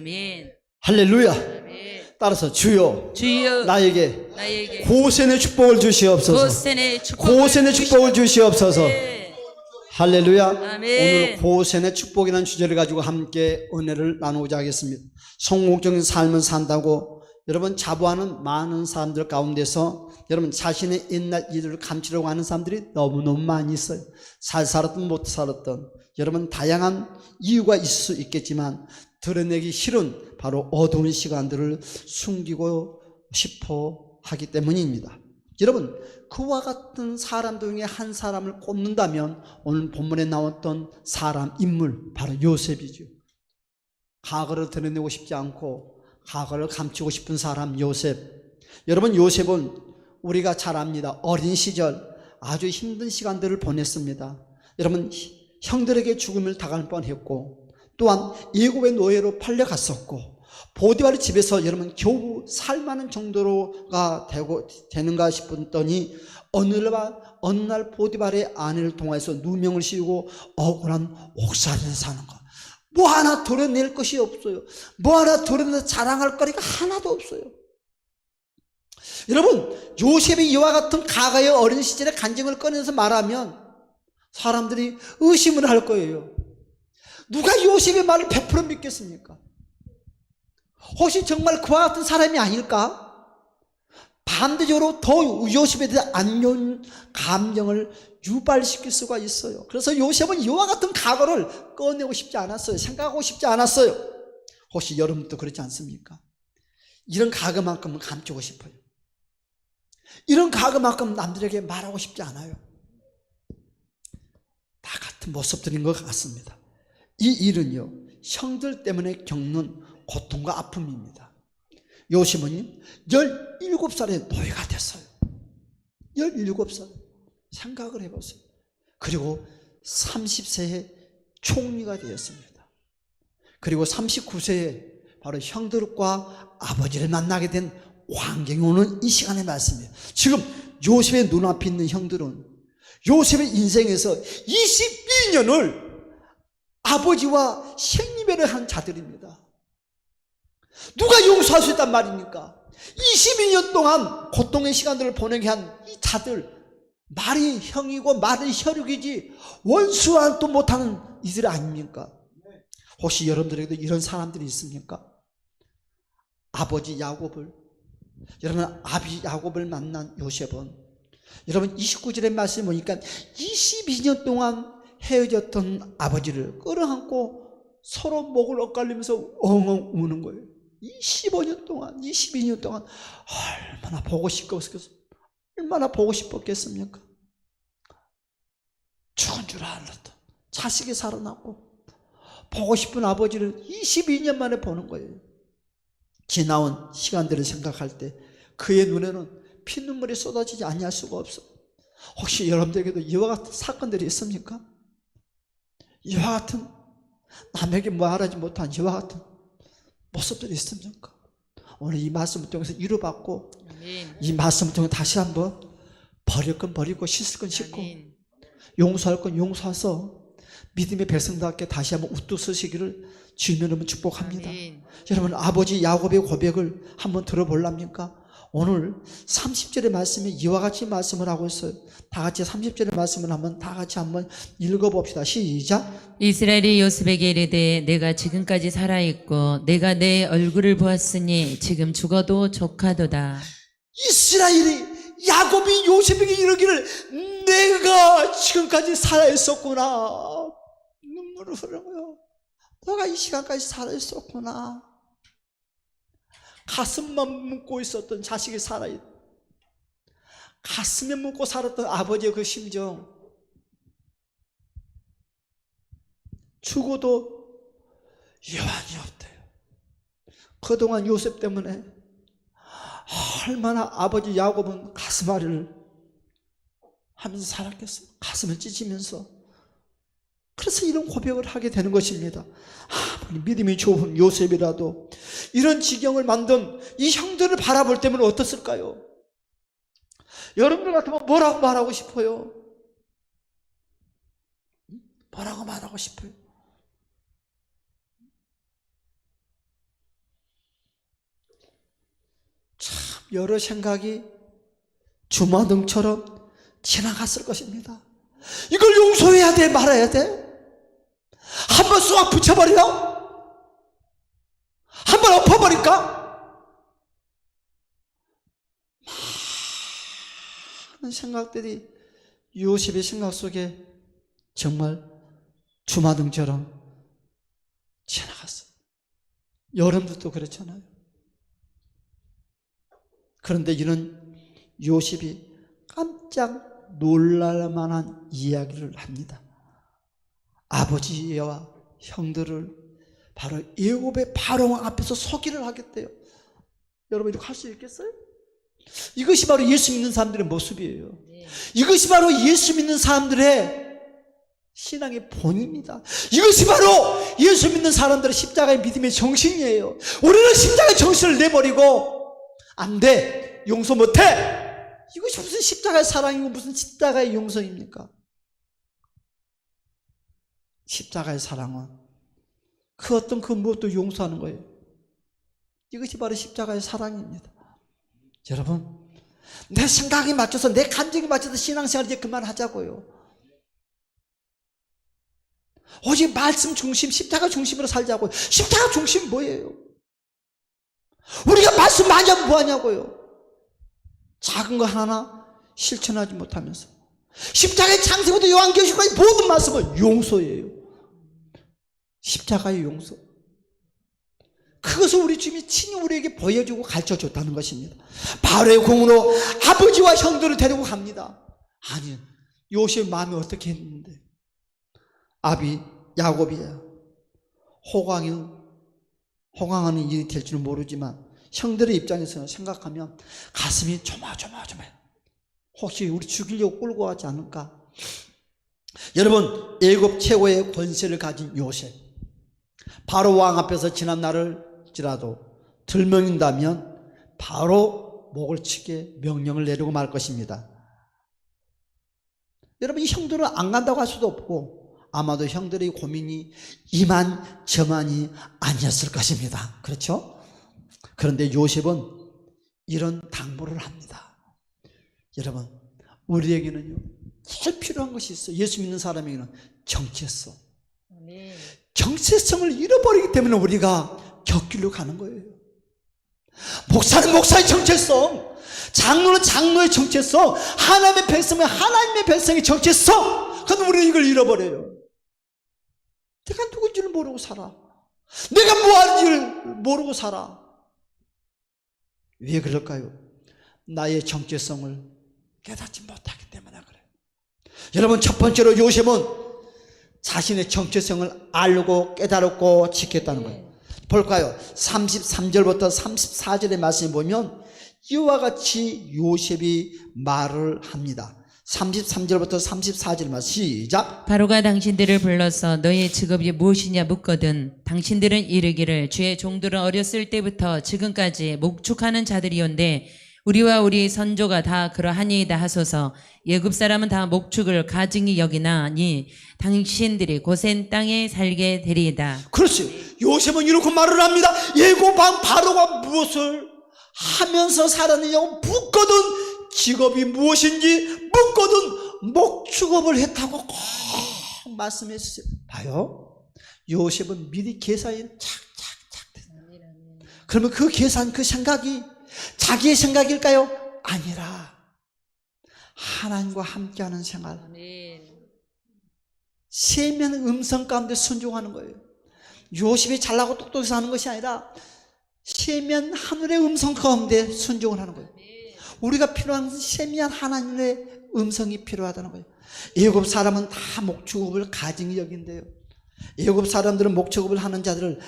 아멘. 할렐루야. 아멘. 따라서 주여 주여 나에게 고센의 축복을 주시옵소서. 고센의 축복을 주시옵소서. 네. 할렐루야. 아멘. 오늘 고센의 축복이라는 주제를 가지고 함께 은혜를 나누고자 하겠습니다. 성공적인 삶을 산다고 여러분 자부하는 많은 사람들 가운데서 여러분 자신의 옛날 일을 감추려고 하는 사람들이 너무너무 많이 있어요. 잘 살았든 못 살았든 여러분 다양한 이유가 있을 수 있겠지만 드러내기 싫은 바로 어두운 시간들을 숨기고 싶어 하기 때문입니다. 여러분 그와 같은 사람들 중에 한 사람을 꼽는다면 오늘 본문에 나왔던 사람 인물 바로 요셉이죠. 과거를 드러내고 싶지 않고 과거를 감추고 싶은 사람 요셉. 여러분 요셉은 우리가 잘 압니다. 어린 시절 아주 힘든 시간들을 보냈습니다. 여러분 형들에게 죽음을 당할 뻔했고 또한 애굽의 노예로 팔려갔었고 보디발의 집에서 여러분 겨우 살만한 정도로가 되는가 싶었더니 어느 날 보디발의 아내를 통해서 누명을 씌우고 억울한 옥살이를 사는 것. 뭐 하나 드러낼 것이 없어요. 뭐 하나 드러내서 자랑할 거리가 하나도 없어요. 여러분 요셉이 이와 같은 과거의 어린 시절의 간증을 꺼내서 말하면 사람들이 의심을 할 거예요. 누가 요셉의 말을 100% 믿겠습니까? 혹시 정말 그와 같은 사람이 아닐까? 반대적으로 더 요셉에 대한 안 좋은 감정을 유발시킬 수가 있어요. 그래서 요셉은 이와 같은 과거를 꺼내고 싶지 않았어요. 생각하고 싶지 않았어요. 혹시 여러분도 그렇지 않습니까? 이런 과거만큼은 감추고 싶어요. 이런 과거만큼 남들에게 말하고 싶지 않아요. 다 같은 모습들인 것 같습니다. 이 일은요 형들 때문에 겪는 고통과 아픔입니다. 요셉은 17살에 노예가 됐어요. 17살 생각을 해보세요. 그리고 30세에 총리가 되었습니다. 그리고 39세에 바로 형들과 아버지를 만나게 된 환경이 오는 이 시간의 말씀이에요. 지금 요셉의 눈앞에 있는 형들은 요셉의 인생에서 21년을 아버지와 생리배를 한 자들입니다. 누가 용서할 수 있단 말입니까? 22년 동안 고통의 시간들을 보내게 한 이 자들, 말이 형이고 말이 혈육이지 원수와도 못하는 이들 아닙니까? 혹시 여러분들에게도 이런 사람들이 있습니까? 아버지 야곱을, 여러분 아비 야곱을 만난 요셉은 여러분 29절의 말씀 보니까 22년 동안 헤어졌던 아버지를 끌어안고 서로 목을 엇갈리면서 엉엉 우는 거예요. 22년 동안 얼마나 보고 싶겠어요. 얼마나 보고 싶었겠습니까? 죽은 줄 알았던 자식이 살아났고 보고 싶은 아버지를 22년 만에 보는 거예요. 지나온 시간들을 생각할 때 그의 눈에는 피눈물이 쏟아지지 아니할 수가 없어. 혹시 여러분들에게도 이와 같은 사건들이 있습니까? 이와 같은 남에게 말하지 못한 이와 같은 모습들이 있습니까? 오늘 이 말씀을 통해서 위로받고 이 말씀을 통해 다시 한번 버릴 건 버리고 씻을 건 씻고 용서할 건 용서해서 믿음의 백성답게 다시 한번 우뚝 서시기를 주님 여러분 축복합니다. 여러분 아버지 야곱의 고백을 한번 들어볼랍니까? 오늘 30절의 말씀에 이와 같이 말씀을 하고 있어요. 다 같이 30절의 말씀을 한번 다 같이 한번 읽어봅시다. 시작. 이스라엘이 요셉에게 이르되 내가 지금까지 살아있고 내가 내 얼굴을 보았으니 지금 죽어도 족하도다. 이스라엘이 야곱이 요셉에게 이르기를 내가 지금까지 살아있었구나. 눈물을 흐르고요. 너가 이 시간까지 살아있었구나. 가슴만 묻고 있었던 자식이 살아있다. 가슴에 묻고 살았던 아버지의 그 심정. 죽어도 여한이 없대요. 그동안 요셉 때문에 얼마나 아버지 야곱은 가슴앓이를 하면서 살았겠어요. 가슴을 찢으면서. 그래서 이런 고백을 하게 되는 것입니다. 아무리 믿음이 좋은 요셉이라도 이런 지경을 만든 이 형들을 바라볼 때면 어떻을까요? 여러분들 같으면 뭐라고 말하고 싶어요? 뭐라고 말하고 싶어요? 여러 생각이 주마등처럼 지나갔을 것입니다. 이걸 용서해야 돼, 말아야 돼? 한번 쏙 붙여버리나? 한번 엎어버릴까? 많은 생각들이 요셉의 생각 속에 정말 주마등처럼 지나갔어요. 여러분들도 그렇잖아요. 그런데 이런 요셉이 깜짝 놀랄 만한 이야기를 합니다. 아버지와 형들을 바로 애굽의 바로왕 앞에서 서기를 하겠대요. 여러분 이렇게 할 수 있겠어요? 이것이 바로 예수 믿는 사람들의 모습이에요. 이것이 바로 예수 믿는 사람들의 신앙의 본입니다. 이것이 바로 예수 믿는 사람들의 십자가의 믿음의 정신이에요. 우리는 십자가의 정신을 내버리고 안 돼, 용서 못해, 이것이 무슨 십자가의 사랑이고 무슨 십자가의 용서입니까? 십자가의 사랑은 그 어떤 그 무엇도 용서하는 거예요. 이것이 바로 십자가의 사랑입니다. 여러분, 내 생각에 맞춰서 내 감정에 맞춰서 신앙생활 이제 그만하자고요. 오직 말씀 중심, 십자가 중심으로 살자고요. 십자가 중심 뭐예요? 우리가 말씀 많이 하면 뭐하냐고요? 작은 거 하나 실천하지 못하면서 십자가의 창세부터 요한계시록까지 모든 말씀은 용서예요. 십자가의 용서. 그것을 우리 주님이 친히 우리에게 보여주고 가르쳐줬다는 것입니다. 바로의 공으로 아버지와 형들을 데리고 갑니다. 아니, 요셉 마음이 어떻게 했는데 아비 야곱이야, 호강하는 일이 될 줄은 모르지만 형들의 입장에서 생각하면 가슴이 조마조마조마해요. 혹시 우리 죽이려고 끌고 가지 않을까? 여러분, 애굽 최고의 권세를 가진 요셉, 바로 왕 앞에서 지난 날을지라도 들먹인다면 바로 목을 치게 명령을 내리고 말 것입니다. 여러분, 이 형들은 안 간다고 할 수도 없고 아마도 형들의 고민이 이만저만이 아니었을 것입니다. 그렇죠? 그런데 요셉은 이런 당부를 합니다. 여러분, 우리에게는요 제일 필요한 것이 있어요. 예수 믿는 사람에게는 정체성. 정체성을 잃어버리기 때문에 우리가 곁길로 가는 거예요. 목사는 목사의 정체성, 장로는 장로의 정체성, 하나님의 백성은 하나님의 백성의 정체성. 그런데 우리는 이걸 잃어버려요. 내가 누군지를 모르고 살아. 내가 뭐 하는지를 모르고 살아. 왜 그럴까요? 나의 정체성을 깨닫지 못하기 때문에 그래요. 여러분, 첫 번째로 요셉은 자신의 정체성을 알고 깨달았고 지켰다는 거예요. 볼까요? 33절부터 34절의 말씀을 보면 이와 같이 요셉이 말을 합니다. 33절부터 34절 말씀 시작. 바로가 당신들을 불러서 너의 직업이 무엇이냐 묻거든 당신들은 이르기를 주의 종들은 어렸을 때부터 지금까지 목축하는 자들이온데 우리와 우리 선조가 다 그러하니이다 하소서. 예굽 사람은 다 목축을 가증히 여기나니 당신들이 고센 땅에 살게 되리이다. 그렇지. 요셉은 이렇게 말을 합니다. 예굽 왕 바로가 무엇을 하면서 살았느냐고 묻거든 직업이 무엇인지 묻거든 목축업을 했다고 꼭 말씀해 주세요. 봐요, 요셉은 미리 계산이 착착착 됐어요. 그러면 그 계산, 그 생각이 자기의 생각일까요? 아니라 하나님과 함께하는 생활, 세면 음성 가운데 순종하는 거예요. 요셉이 잘나고 똑똑해서 하는 것이 아니라 세면 하늘의 음성 가운데 순종을 하는 거예요. 우리가 필요한 세미한 하나님의 음성이 필요하다는 거예요. 애굽 사람은 다 목축업을 가증히 여긴대요. 애굽 사람들은 목축업을 하는 자들을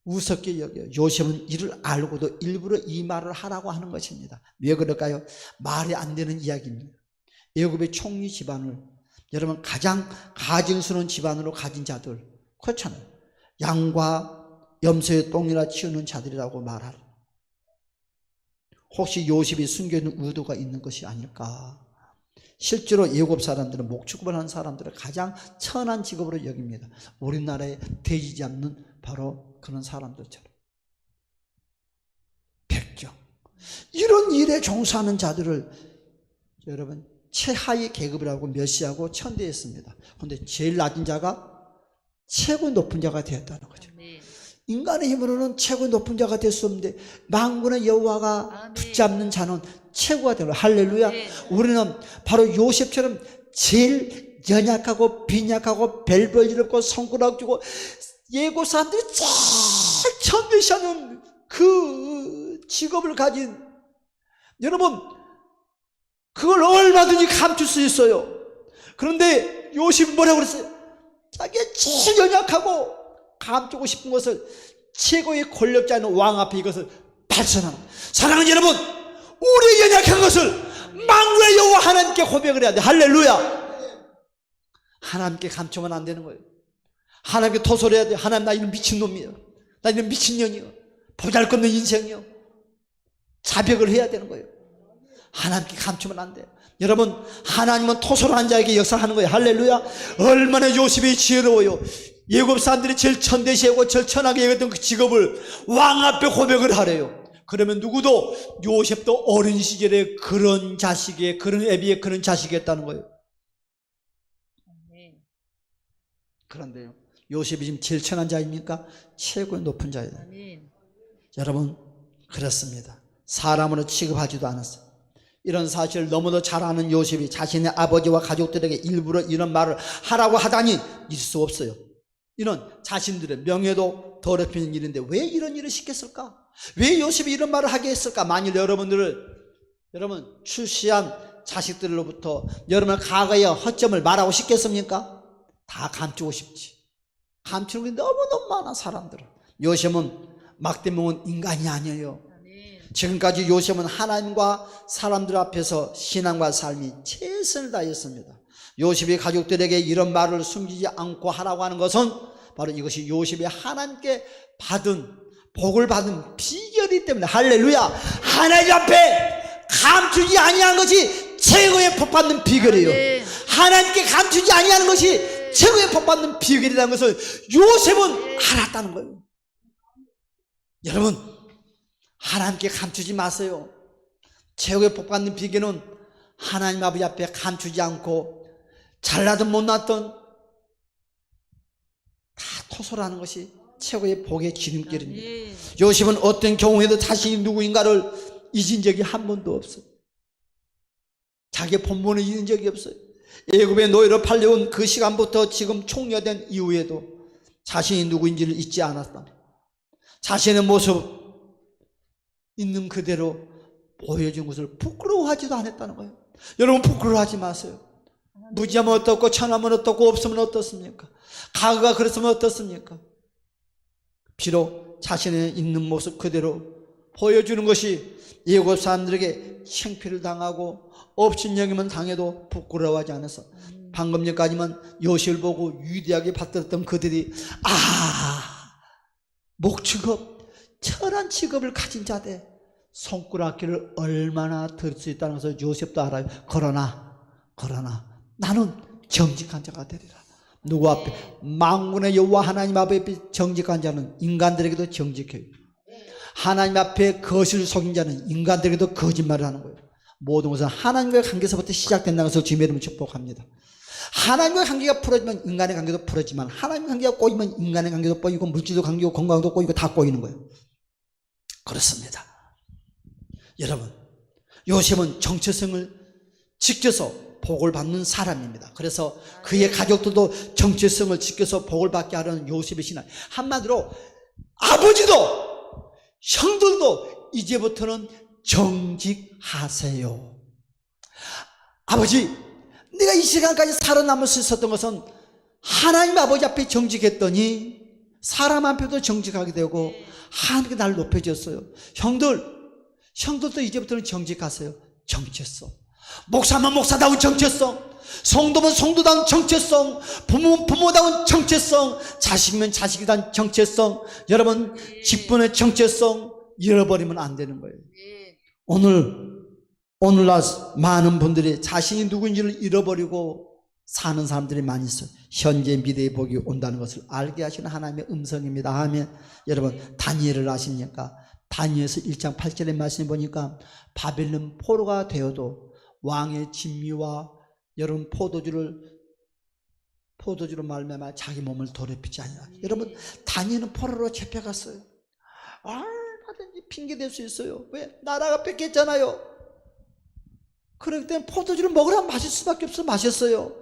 우습게 여겨요. 요셉은 이를 알고도 일부러 이 말을 하라고 하는 것입니다. 왜 그럴까요? 말이 안 되는 이야기입니다. 애굽의 총리 집안을, 여러분 가장 가증스러운 집안으로 가진 자들, 그렇잖아요. 양과 염소의 똥이라 치우는 자들이라고 말하라. 혹시 요셉이 숨겨있는 의도가 있는 것이 아닐까? 실제로 애굽 사람들은 목축업을 하는 사람들을 가장 천한 직업으로 여깁니다. 우리나라에 돼지 잡는 바로 그런 사람들처럼. 백경. 이런 일에 종사하는 자들을 여러분 최하위 계급이라고 멸시하고 천대했습니다. 그런데 제일 낮은 자가 최고 높은 자가 되었다는 거죠. 인간의 힘으로는 최고 높은 자가 될 수 없는데 만군의 여호와가 붙잡는 자는 최고가 되는 거예요. 할렐루야. 우리는 바로 요셉처럼 제일 연약하고 빈약하고 별 볼 일 없고 손가락 주고 예고 사람들이 제일 천대시하는 그 직업을 가진 여러분, 그걸 얼마든지 감출 수 있어요. 그런데 요셉이 뭐라고 그랬어요? 자기가 제일 연약하고 감추고 싶은 것을 최고의 권력자인 왕 앞에 이것을 발산하는, 사랑하는 여러분, 우리의 연약한 것을 만군의 여호와 하나님께 고백을 해야 돼. 할렐루야. 하나님께 감추면 안 되는 거예요. 하나님께 토설해야 돼. 하나님, 나 이런 미친놈이에요. 나 이런 미친년이에요. 보잘것없는 인생이요. 자백을 해야 되는 거예요. 하나님께 감추면 안 돼요. 여러분, 하나님은 토설한 자에게 역사하는 거예요. 할렐루야. 얼마나 요셉이 지혜로워요. 예굽 사람들이 제일 천대시하고 제일 천하게 여겼던 그 직업을 왕 앞에 고백을 하래요. 그러면 누구도, 요셉도 어린 시절에 그런 자식의, 그런 애비의 그런 자식이었다는 거예요. 그런데요, 요셉이 지금 제일 천한 자입니까? 최고의 높은 자예요. 여러분, 그렇습니다. 사람으로 취급하지도 않았어요. 이런 사실을 너무도 잘 아는 요셉이 자신의 아버지와 가족들에게 일부러 이런 말을 하라고 하다니 있을 수 없어요. 이런 자신들의 명예도 더럽히는 일인데 왜 이런 일을 시켰을까? 왜 요셉이 이런 말을 하게 했을까? 만일 여러분 출시한 자식들로부터 여러분의 과거의 허점을 말하고 싶겠습니까? 다 감추고 싶지. 감추는 게 너무너무 많아, 사람들은. 요셉은 막대먹은 인간이 아니에요. 지금까지 요셉은 하나님과 사람들 앞에서 신앙과 삶이 최선을 다했습니다. 요셉이 가족들에게 이런 말을 숨기지 않고 하라고 하는 것은 바로 이것이 요셉이 하나님께 복을 받은 비결이기 때문에. 할렐루야. 하나님 앞에 감추지 아니한 것이 최고의 복 받는 비결이에요. 하나님께 감추지 아니하는 것이 최고의 복 받는 비결이라는 것을 요셉은 알았다는 거예요. 여러분, 하나님께 감추지 마세요. 최고의 복 받는 비결은 하나님 아버지 앞에 감추지 않고 잘나든 못났든 다 토설하는 것이 최고의 복의 지름길입니다. 요셉은 어떤 경우에도 자신이 누구인가를 잊은 적이 한 번도 없어요. 자기의 본분을 잊은 적이 없어요. 애굽의 노예로 팔려온 그 시간부터 지금 총려된 이후에도 자신이 누구인지를 잊지 않았다. 자신의 모습 있는 그대로 보여준 것을 부끄러워하지도 않았다는 거예요. 여러분, 부끄러워하지 마세요. 무지하면 어떻고 천하면 어떻고 없으면 어떻습니까? 과거가 그랬으면 어떻습니까? 비록 자신의 있는 모습 그대로 보여주는 것이 애굽 사람들에게 창피를 당하고 업신여김을 당해도 부끄러워하지 않았어. 방금 전까지만 요셉을 보고 위대하게 받들었던 그들이 목축업, 철한 직업을 가진 자들, 손가락질을 얼마나 들을 수 있다는 것을 요셉도 알아요. 그러나 나는 정직한 자가 되리라. 누구 앞에? 만군의 여호와 하나님 앞에 정직한 자는 인간들에게도 정직해요. 하나님 앞에 거짓을 속인 자는 인간들에게도 거짓말을 하는 거예요. 모든 것은 하나님과의 관계에서부터 시작된다는 것을 주님의 이름으로 축복합니다. 하나님과의 관계가 풀어지면 인간의 관계도 풀어지만, 하나님의 관계가 꼬이면 인간의 관계도 꼬이고 물질도 관계고 건강도 꼬이고 다 꼬이는 거예요. 그렇습니다. 여러분, 요셉은 정체성을 지켜서 복을 받는 사람입니다. 그래서 그의 가족들도 정체성을 지켜서 복을 받게 하려는 요셉의 신앙. 한마디로 아버지도 형들도 이제부터는 정직하세요. 아버지, 내가 이 시간까지 살아남을 수 있었던 것은 하나님 아버지 앞에 정직했더니 사람 앞에도 정직하게 되고 하나님께 날 높여줬어요. 형들도 이제부터는 정직하세요. 정체성. 목사면 목사다운 정체성, 성도면 성도다운 정체성, 부모면 부모다운 정체성, 자식이면 자식이다운 정체성. 여러분, 직분의 정체성 잃어버리면 안 되는 거예요. 오늘날 많은 분들이 자신이 누구인지를 잃어버리고 사는 사람들이 많이 있어요. 현재 미래의 복이 온다는 것을 알게 하시는 하나님의 음성입니다. 아멘. 여러분, 다니엘을 아십니까? 다니엘서 1장 8절의 말씀을 보니까 바벨론 포로가 되어도 왕의 진미와 여러분 포도주로 말미암아 자기 몸을 더럽히지 아니하라. 여러분 다니엘은 포로로 잡혀갔어요. 얼마든지 핑계댈 수 있어요. 왜? 나라가 뺏겼잖아요. 그렇기 때문에 포도주를 먹으라면 마실 수밖에 없어 마셨어요.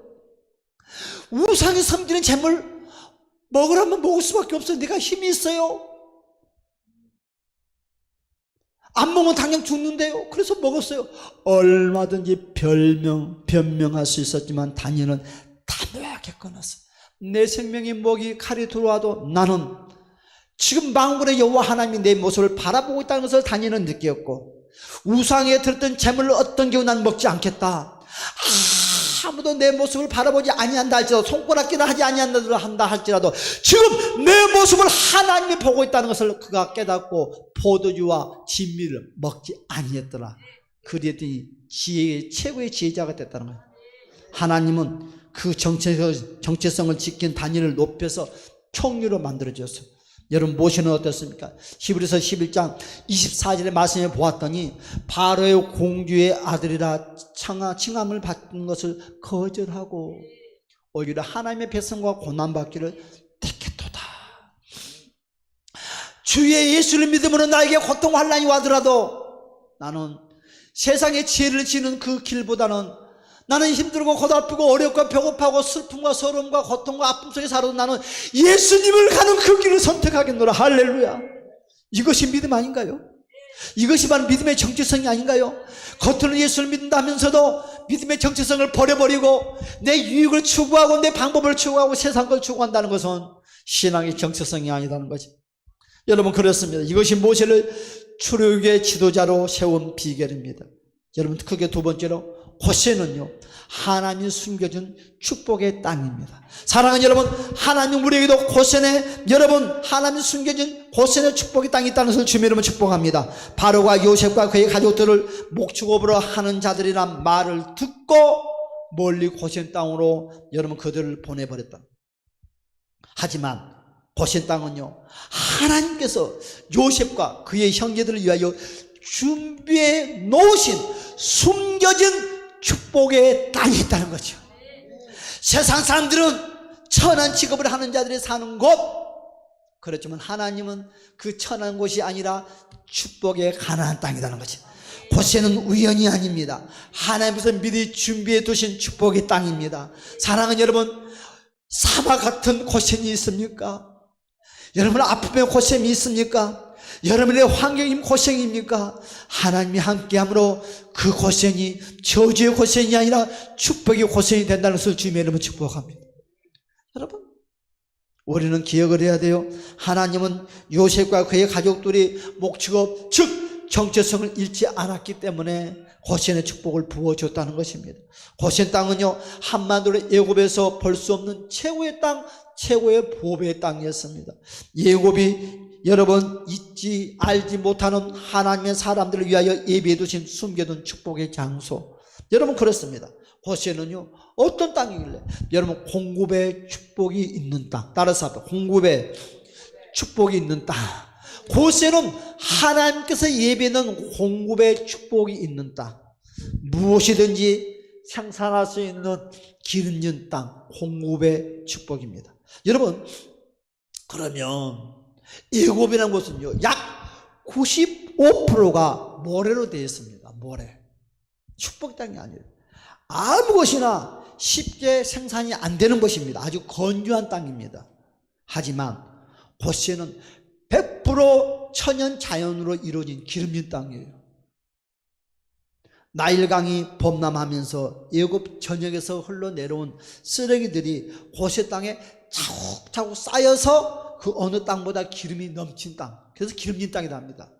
우상이 섬기는 재물 먹으라면 먹을 수밖에 없어요. 내가 힘이 있어요. 안 먹으면 당장 죽는데요. 그래서 먹었어요. 얼마든지 변명할 수 있었지만 다니엘은 단호하게 끊었어요. 내 생명의 먹이 칼이 들어와도 나는 지금 만군의 여호와 하나님이 내 모습을 바라보고 있다는 것을 다니엘은 느꼈고, 우상에 들었던 재물을 어떤 경우 난 먹지 않겠다. 아무도 내 모습을 바라보지 아니한다 할지라도, 손가락질을 하지 아니한다 할지라도 지금 내 모습을 하나님이 보고 있다는 것을 그가 깨닫고 포도주와 진미를 먹지 아니했더라. 그랬더니 최고의 지혜자가 됐다는 거예요. 하나님은 그 정체성을 지킨 다니엘을 높여서 총리로 만들어줬어요. 여러분 모세는 어떻습니까? 히브리서 11장 24절의 말씀을 보았더니 바로의 공주의 아들이라 칭함을 받는 것을 거절하고 오히려 하나님의 백성과 고난받기를 택했도다. 주의 예수를 믿음으로 나에게 고통 환난이 와더라도 나는 세상의 지혜를 지는 그 길보다는, 나는 힘들고 고달프고 어렵고 배고파고 슬픔과 서러움과 고통과 아픔 속에 살아도 나는 예수님을 가는 그 길을 선택하겠노라. 할렐루야. 이것이 믿음 아닌가요? 이것이 바로 믿음의 정체성이 아닌가요? 겉으로는 예수를 믿는다면서도 믿음의 정체성을 버려버리고 내 유익을 추구하고 내 방법을 추구하고 세상 걸 추구한다는 것은 신앙의 정체성이 아니라는 거지. 여러분 그렇습니다. 이것이 모세를 출애굽의 지도자로 세운 비결입니다. 여러분 크게 두 번째로 고센은요 하나님이 숨겨준 축복의 땅입니다. 사랑하는 여러분, 하나님 우리에게도 고센에, 여러분 하나님이 숨겨준 고센의 축복의 땅이 있다는 것을 주님 이름으로 축복합니다. 바로가 요셉과 그의 가족들을 목축업으로 하는 자들이란 말을 듣고 멀리 고센 땅으로 여러분 그들을 보내버렸다. 하지만 고센 땅은요 하나님께서 요셉과 그의 형제들을 위하여 준비해 놓으신 숨겨진 축복의 땅이 있다는 거죠. 세상 사람들은 천한 직업을 하는 자들이 사는 곳, 그렇지만 하나님은 그 천한 곳이 아니라 축복의 가나안 땅이라는 거죠. 고센은 우연이 아닙니다. 하나님께서 미리 준비해 두신 축복의 땅입니다. 사랑하는 여러분, 사막 같은 고센이 있습니까? 여러분 아픔의 고생이 있습니까? 여러분의 환경이 고생입니까? 하나님이 함께함으로 그 고생이 저주의 고생이 아니라 축복의 고생이 된다는 것을 주님의 이름으로 축복합니다. 여러분 우리는 기억을 해야 돼요. 하나님은 요셉과 그의 가족들이 목축업 즉 정체성을 잃지 않았기 때문에 고센의 축복을 부어줬다는 것입니다. 고센 땅은요 한마디로 애굽에서 볼 수 없는 최고의 땅, 최고의 보배의 땅이었습니다. 애굽이 여러분 잊지 알지 못하는 하나님의 사람들을 위하여 예비해 두신 숨겨둔 축복의 장소. 여러분 그렇습니다. 고센은요 어떤 땅이길래? 여러분 공급의 축복이 있는 땅. 따라서 합니다. 공급의 축복이 있는 땅. 고센은 하나님께서 예비하는 공급의 축복이 있는 땅. 무엇이든지 생산할 수 있는 기름진 땅, 공급의 축복입니다. 여러분 그러면 애굽이라는 곳은요 약 95%가 모래로 되어 있습니다. 모래. 축복 땅이 아니에요. 아무 것이나 쉽게 생산이 안 되는 것입니다. 아주 건조한 땅입니다. 하지만 고센은 100% 천연 자연으로 이루어진 기름진 땅이에요. 나일강이 범람하면서 애굽 전역에서 흘러내려온 쓰레기들이 고센 땅에 차곡차곡 쌓여서 그 어느 땅보다 기름이 넘친 땅, 그래서 기름진 땅이라 합니다.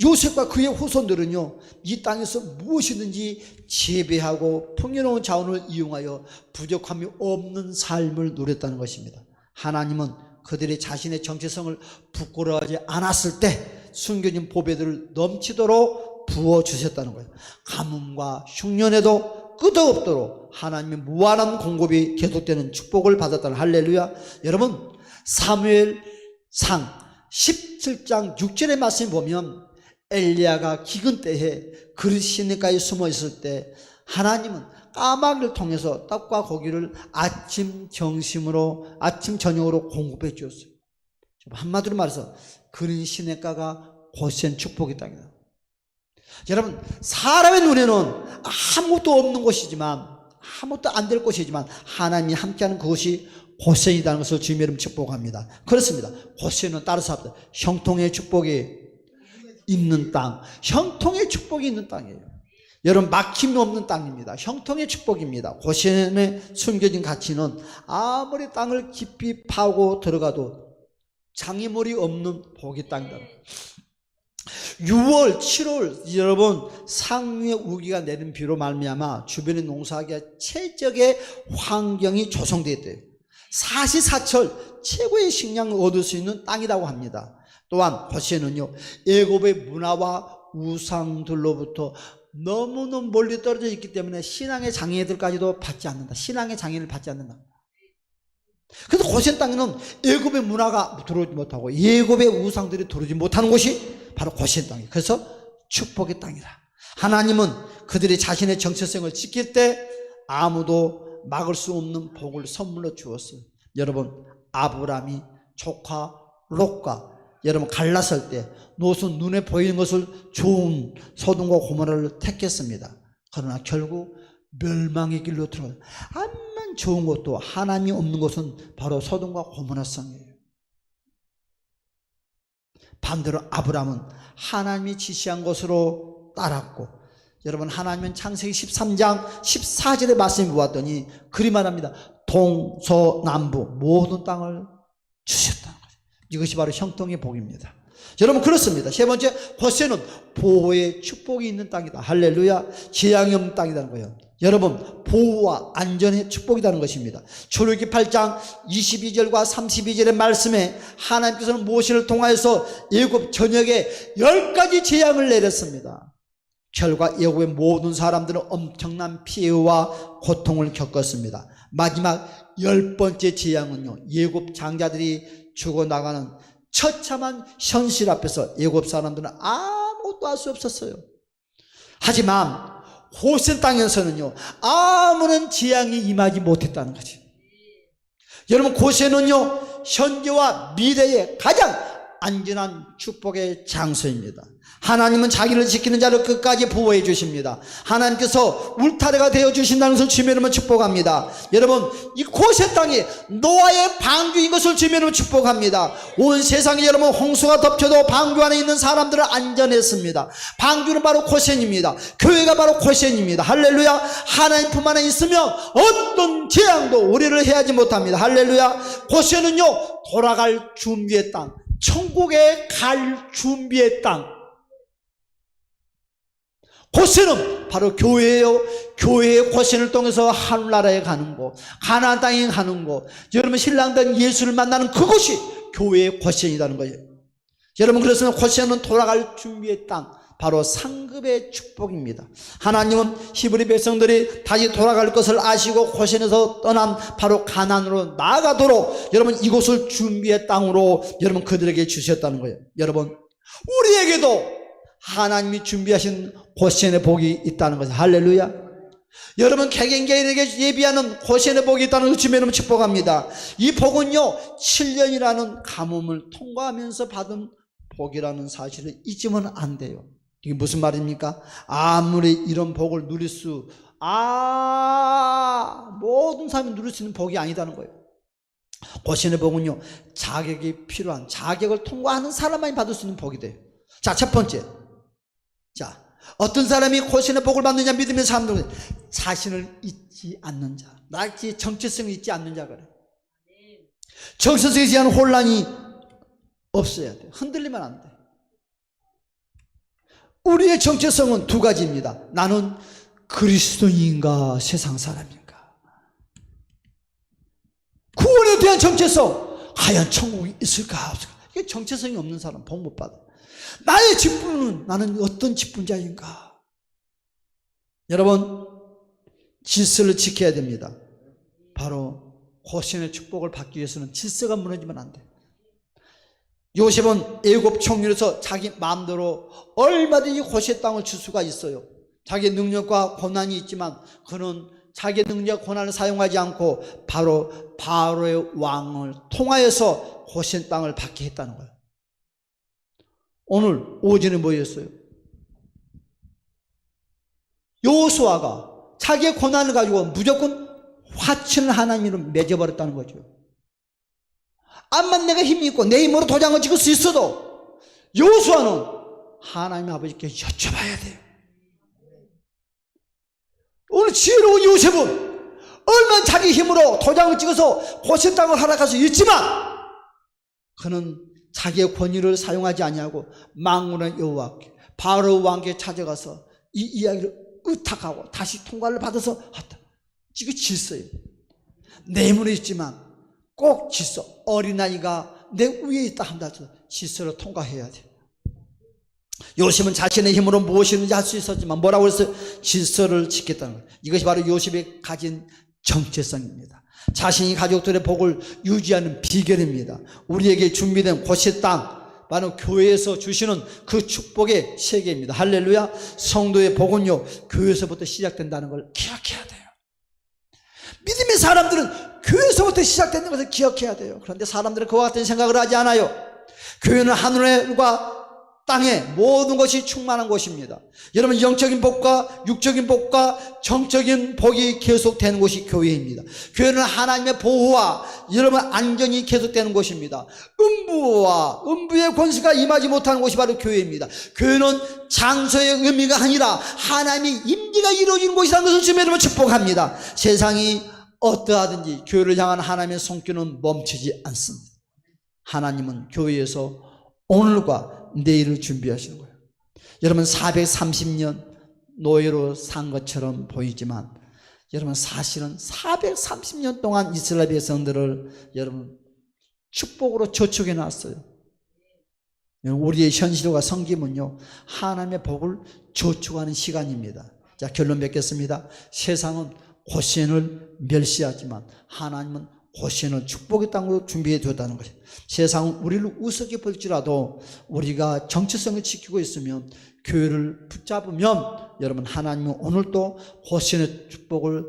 요셉과 그의 후손들은요 이 땅에서 무엇이든지 재배하고 풍요로운 자원을 이용하여 부족함이 없는 삶을 누렸다는 것입니다. 하나님은 그들이 자신의 정체성을 부끄러워하지 않았을 때 숨겨진 보배들을 넘치도록 부어주셨다는 거예요. 가뭄과 흉년에도 끄덕없도록 하나님의 무한한 공급이 계속되는 축복을 받았다는 할렐루야. 여러분 사무엘상 17장 6절의 말씀을 보면 엘리야가 기근 때에 그릇 시내가에 숨어 있을 때 하나님은 까마귀를 통해서 떡과 고기를 아침 저녁으로 공급해 주었어요. 한마디로 말해서 그릇 시내가가 고센 축복의 땅이다. 여러분, 사람의 눈에는 아무것도 없는 곳이지만, 아무것도 안 될 곳이지만 하나님이 함께하는 그것이 고센이라는 것을 주님의 이름 축복합니다. 그렇습니다. 고센은 따라서 합니다. 형통의 축복이 있는 땅, 형통의 축복이 있는 땅이에요. 여러분, 막힘이 없는 땅입니다. 형통의 축복입니다. 고센에 숨겨진 가치는 아무리 땅을 깊이 파고 들어가도 장애물이 없는 복의 땅이다. 6월, 7월 여러분 상류의 우기가 내린 비로 말미암아 주변의 농사하기가 최적의 환경이 조성되어 있대요. 사시사철 최고의 식량을 얻을 수 있는 땅이라고 합니다. 또한 고센은요, 애굽의 문화와 우상들로부터 너무너무 멀리 떨어져 있기 때문에 신앙의 장애들까지도 받지 않는다. 신앙의 장애를 받지 않는다. 그래서 고센 땅에는 애굽의 문화가 들어오지 못하고 애굽의 우상들이 들어오지 못하는 곳이 바로 고센 땅이에요. 그래서 축복의 땅이다. 하나님은 그들이 자신의 정체성을 지킬 때 아무도 막을 수 없는 복을 선물로 주었어요. 여러분, 아브라함이 조카 롯과 여러분 갈라설 때 롯은 눈에 보이는 것을 좋은 소돔과 고모라를 택했습니다. 그러나 결국 멸망의 길로 들어가요. 암만 좋은 것도 하나님이 없는 것은 바로 소돔과 고모라성이에요. 반대로 아브라함은 하나님이 지시한 것으로 따랐고, 여러분, 하나님은 창세기 13장 14절의 말씀을 보았더니 그리 말합니다. 동서남부 모든 땅을 주셨다는 거죠. 이것이 바로 형통의 복입니다. 여러분, 그렇습니다. 세 번째, 고센은 보호의 축복이 있는 땅이다. 할렐루야. 재앙이 없는 땅이라는 거예요. 여러분, 보호와 안전의 축복이라는 것입니다. 출애굽기 8장 22절과 32절의 말씀에 하나님께서는 모세를 통하여서 애굽 전역에 10가지 재앙을 내렸습니다. 결과 애굽의 모든 사람들은 엄청난 피해와 고통을 겪었습니다. 마지막 10번째 재앙은요, 애굽 장자들이 죽어나가는 처참한 현실 앞에서 애굽 사람들은 아무것도 할 수 없었어요. 하지만 고센 땅에서는요, 아무런 재앙이 임하지 못했다는 거지. 여러분, 고센은요, 현재와 미래의 가장 안전한 축복의 장소입니다. 하나님은 자기를 지키는 자를 끝까지 보호해 주십니다. 하나님께서 울타리가 되어 주신다는 것을 주님의 이름으로 축복합니다. 여러분, 이 고센 땅이 노아의 방주인 것을 주님의 이름으로 축복합니다. 온 세상에 여러분 홍수가 덮쳐도 방주 안에 있는 사람들은 안전했습니다. 방주는 바로 고센입니다. 교회가 바로 고센입니다. 할렐루야. 하나님 품 안에 있으면 어떤 재앙도 우리를 해하지 못합니다. 할렐루야. 고센은요, 돌아갈 준비의 땅, 천국에 갈 준비의 땅. 고센은 바로 교회예요. 교회의 고센을 통해서 하늘나라에 가는 곳, 가나안 땅에 가는 곳, 여러분 신랑된 예수를 만나는 그곳이 교회의 고센이라는 거예요. 여러분, 그래서 고센은 돌아갈 준비의 땅, 바로 상급의 축복입니다. 하나님은 히브리 백성들이 다시 돌아갈 것을 아시고 고센에서 떠난 바로 가나안으로 나아가도록 여러분 이곳을 준비의 땅으로 여러분 그들에게 주셨다는 거예요. 여러분, 우리에게도 하나님이 준비하신 고센의 복이 있다는 것을, 할렐루야. 여러분, 개개인에게 예비하는 고센의 복이 있다는 것을 주님의 이름으로 축복합니다. 이 복은요, 7년이라는 가뭄을 통과하면서 받은 복이라는 사실을 잊으면 안 돼요. 이게 무슨 말입니까? 아무리 이런 복을 누릴 모든 사람이 누릴 수 있는 복이 아니다는 거예요. 고센의 복은요, 자격이 필요한, 자격을 통과하는 사람만이 받을 수 있는 복이 돼요. 자, 첫 번째. 자, 어떤 사람이 고센의 복을 받느냐? 믿음의 사람들은 자신을 잊지 않는 자, 나의 정체성을 잊지 않는 자. 그래. 정체성에 대한 혼란이 없어야 돼. 흔들리면 안 돼. 우리의 정체성은 두 가지입니다. 나는 그리스도인인가 세상 사람인가. 구원에 대한 정체성, 과연 천국이 있을까 없을까. 이게 정체성이 없는 사람 복 못 받아. 나의 직분은, 나는 어떤 직분자인가. 여러분, 질서를 지켜야 됩니다. 바로 고센의 축복을 받기 위해서는 질서가 무너지면 안 돼. 요셉은 애굽 총리로서 자기 마음대로 얼마든지 고시의 땅을 줄 수가 있어요. 자기 능력과 고난이 있지만 그는 자기 능력 고난을 사용하지 않고 바로 바로의 왕을 통하여서 고시의 땅을 받게 했다는 거예요. 오늘 오전에 뭐였어요? 여호수아가 자기의 고난을 가지고 무조건 화친을 하나님으로 맺어버렸다는 거죠. 암만 내가 힘이 있고 내 힘으로 도장을 찍을 수 있어도 여호수아는 하나님 아버지께 여쭤봐야 돼요. 오늘 지혜로운 요셉은 얼마나 자기 힘으로 도장을 찍어서 고시의 땅을 허락할 수 있지만 그는 자기의 권위를 사용하지 아니하고 망군의 여호와께 바로 왕께 찾아가서 이 이야기를 의탁하고 다시 통과를 받아서 이거 질서예요. 내 힘은 있지만 꼭 질서, 어린아이가 내 위에 있다 한다고 질서를 통과해야 돼요. 요셉은 자신의 힘으로 무엇이든지 할 수 있었지만 뭐라고 했어요? 질서를 지켰다는 거예요. 이것이 바로 요셉이 가진 정체성입니다. 자신이 가족들의 복을 유지하는 비결입니다. 우리에게 준비된 고시의 땅, 바로 교회에서 주시는 그 축복의 세계입니다. 할렐루야. 성도의 복은요 교회에서부터 시작된다는 걸 기억해야 돼요. 믿음의 사람들은 교회에서부터 시작되는 것을 기억해야 돼요. 그런데 사람들은 그와 같은 생각을 하지 않아요. 교회는 하늘과 땅에 모든 것이 충만한 곳입니다. 여러분, 영적인 복과 육적인 복과 정적인 복이 계속되는 곳이 교회입니다. 교회는 하나님의 보호와 여러분 안전이 계속되는 곳입니다. 음부의 권세가 임하지 못하는 곳이 바로 교회입니다. 교회는 장소의 의미가 아니라 하나님의 임재가 이루어지는 곳이라는 것을 주님 여러분 축복합니다. 세상이 어떠하든지 교회를 향한 하나님의 손길은 멈추지 않습니다. 하나님은 교회에서 오늘과 내일을 준비하시는 거예요. 여러분 430년 노예로 산 것처럼 보이지만 여러분 사실은 430년 동안 이스라엘 백성들을 여러분 축복으로 저축해 놨어요. 우리의 현실과 성김은요 하나님의 복을 저축하는 시간입니다. 자, 결론 맺겠습니다. 세상은 고시원을 멸시하지만 하나님은 고시원을 축복의 땅으로 준비해 두었다는 것입니다. 세상은 우리를 우습게 볼지라도 우리가 정체성을 지키고 있으면 교회를 붙잡으면 여러분 하나님은 오늘도 고시원의 축복을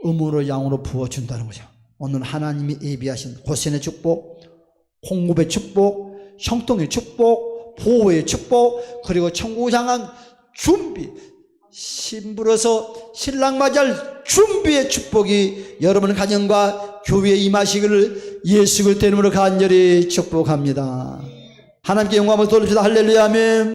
음으로 양으로 부어준다는 거죠. 오늘 하나님이 예비하신 고시원의 축복, 공급의 축복, 형통의 축복, 보호의 축복, 그리고 천국을 향한 준비, 신부로서 신랑 맞이할 준비의 축복이 여러분 가정과 교회에 임하시기를 예수 그리스도 이름으로 간절히 축복합니다. 하나님께 영광을 돌립시다. 할렐루야 아멘.